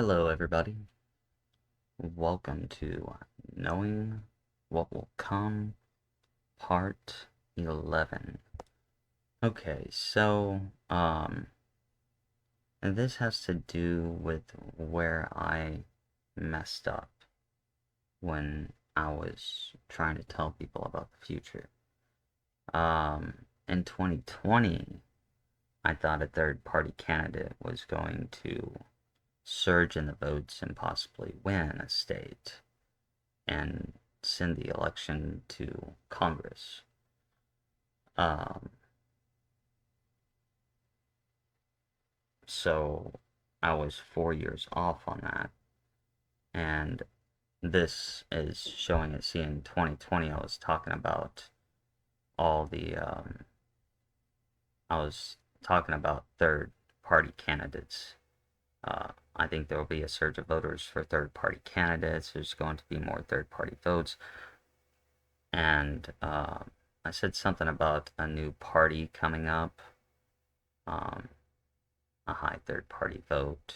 Hello, everybody. Welcome to Knowing What Will Come, Part 11. Okay, and this has to do with where I messed up when I was trying to tell people about the future. In 2020, I thought a third party candidate was going to surge in the votes and possibly win a state and send the election to Congress. Um, so I was 4 years off on that, and this is showing it. See, in 2020, all the I was talking about third party candidates. I think there will be a surge of voters for third party candidates. There's going to be more third party votes, and I said something about a new party coming up. Um, a high third party vote.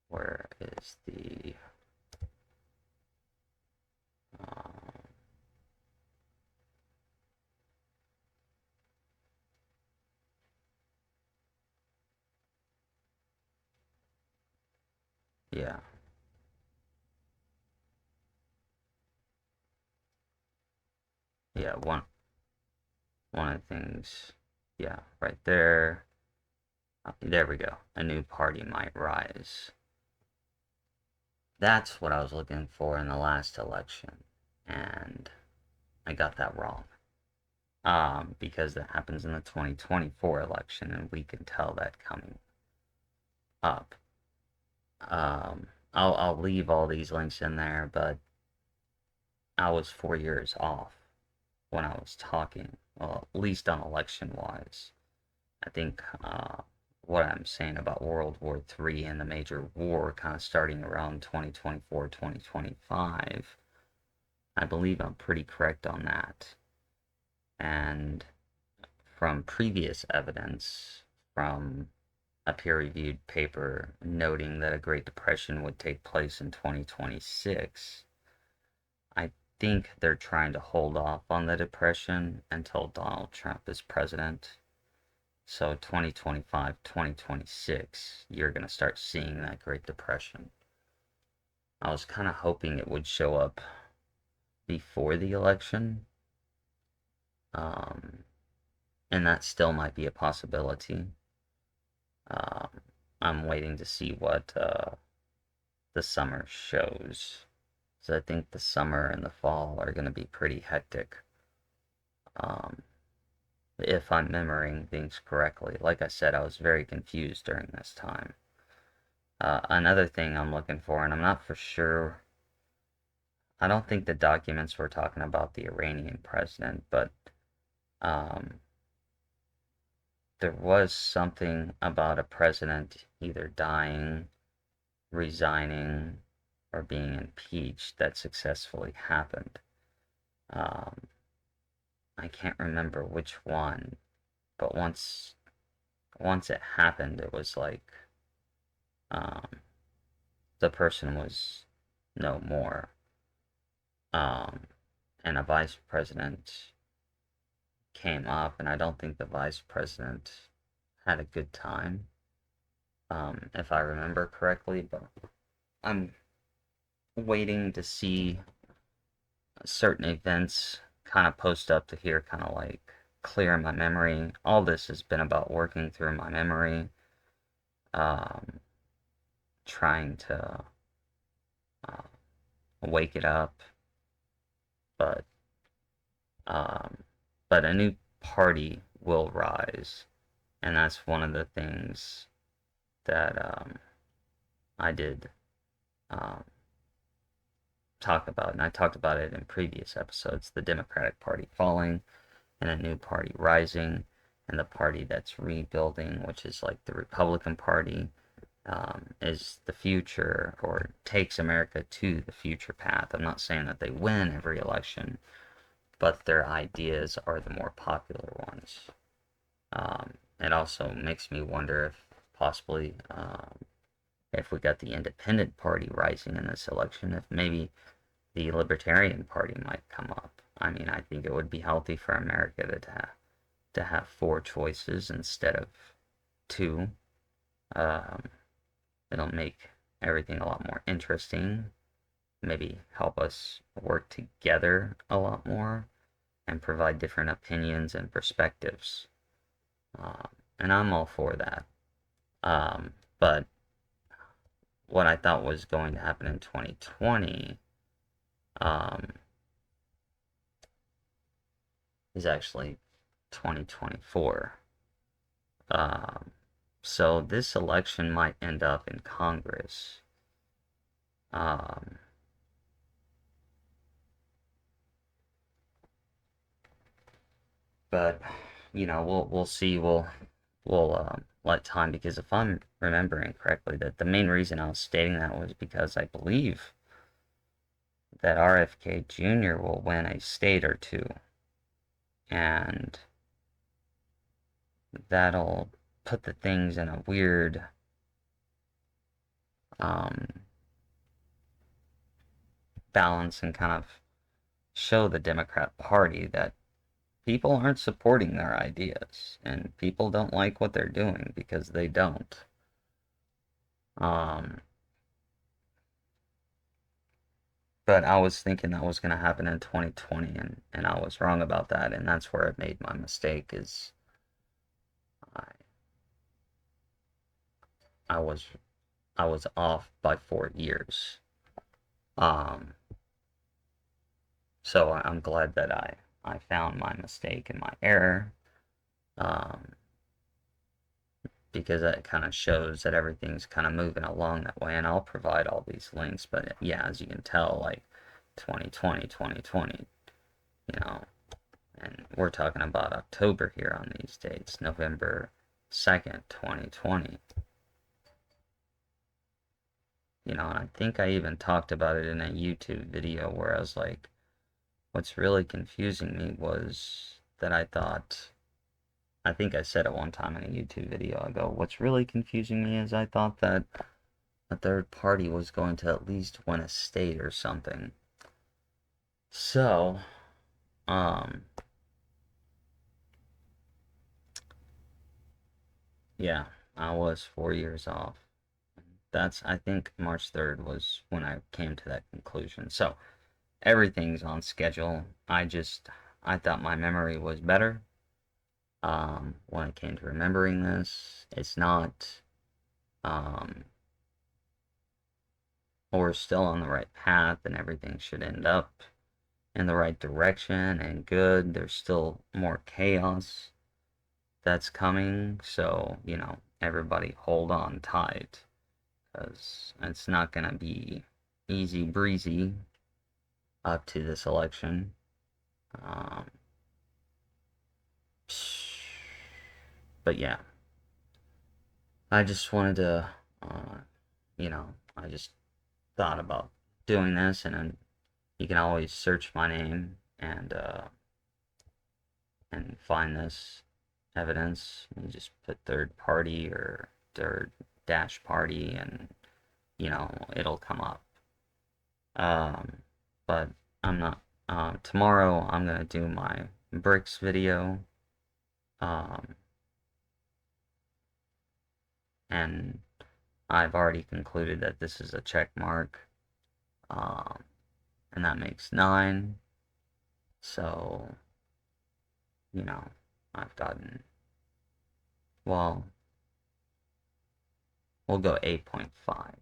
Where is the uh, yeah, yeah, one of the things, yeah, right there. There we go. A new party might rise. That's what I was looking for in the last election, and I got that wrong. Because that happens in the 2024 election, and we can tell that coming up. I'll leave all these links in there, but I was 4 years off when I was talking, well, at least on election wise. I think what I'm saying about World War III and the major war kind of starting around 2024, 2025, I believe I'm pretty correct on that. And from previous evidence, from a peer reviewed paper noting that a Great Depression would take place in 2026, I think they're trying to hold off on the Depression until Donald Trump is president. So 2025, 2026, you're going to start seeing that Great Depression. I was kind of hoping it would show up before the election, um, and that still might be a possibility. Um, I'm waiting to see what the summer shows. So I think the summer and the fall are going to be pretty hectic. Um, if I'm remembering things correctly. Like I said, I was very confused during this time. Another thing I'm looking for, and I'm not for sure, I don't think the documents were talking about the Iranian president, but um, there was something about a president either dying, resigning, or being impeached that successfully happened. Um, I can't remember which one, but once it happened, it was like um, the person was no more. Um, and a vice president came up, and I don't think the vice president had a good time, if I remember correctly. But I'm waiting to see certain events kind of post up to here, kind of like clear my memory. All this has been about working through my memory, um, trying to uh, wake it up, but um, but a new party will rise, and that's one of the things that I did um, talk about, and I talked about it in previous episodes: the Democratic Party falling and a new party rising, and the party that's rebuilding, which is like the Republican Party, is the future or takes America to the future path. I'm not saying that they win every election, but their ideas are the more popular ones. It also makes me wonder if possibly if we got the independent party rising in this election, if maybe the Libertarian Party might come up. I mean, I think it would be healthy for America to have four choices instead of two. Um, it'll make everything a lot more interesting. Maybe help us work together a lot more and provide different opinions and perspectives. And I'm all for that. But what I thought was going to happen in 2020 um, is actually 2024. Um, so this election might end up in Congress. Um, but we'll see. We'll let time, because if I'm remembering correctly, that the main reason I was stating that was because I believe that RFK Jr. will win a state or two, and that'll put the things in a weird um, balance and kind of show the Democrat Party that people aren't supporting their ideas and people don't like what they're doing because they don't. Um, but I was thinking that was going to happen in 2020, and I was wrong about that, and that's where I made my mistake. Is I I was I was off by 4 years. Um, so I'm glad that I found my mistake and my error. Um, because that kind of shows that everything's kind of moving along that way. And I'll provide all these links. But yeah, as you can tell, like 2020, 2020, you know, and we're talking about October here on these dates, November 2nd, 2020. And I think I even talked about it in a YouTube video where I was like, what's really confusing me was that I think I said it one time in a YouTube video. I go, what's really confusing me is I thought that a third party was going to at least win a state or something. So, um, yeah, I was 4 years off. I think March 3rd was when I came to that conclusion. So, everything's on schedule. I thought my memory was better, when it came to remembering this. It's not. Um, we're still on the right path and everything should end up in the right direction and good. There's still more chaos that's coming, so, everybody hold on tight, because it's not going to be easy breezy up to this election. Um, but yeah, I just wanted to, I just thought about doing this, and then you can always search my name and find this evidence. You just put third party or third dash party, and it'll come up. Um, but I'm not. Tomorrow I'm gonna do my bricks video. Um, and I've already concluded that this is a check mark. Um, and that makes 9. So, you know, I've gotten, well, we'll go 8.5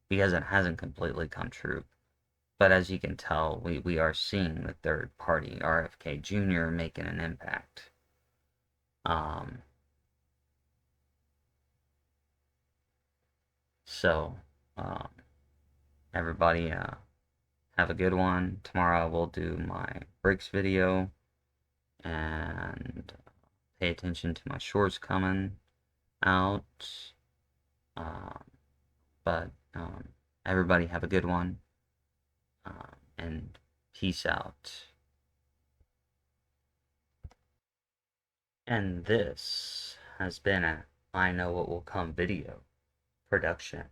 because it hasn't completely come true. But as you can tell, we are seeing the third party, RFK Jr., making an impact. Um, so, um, everybody, have a good one. Tomorrow I will do my breaks video, and pay attention to my shorts coming out. Um, but everybody have a good one, and peace out. And this has been a I Know What Will Come video production.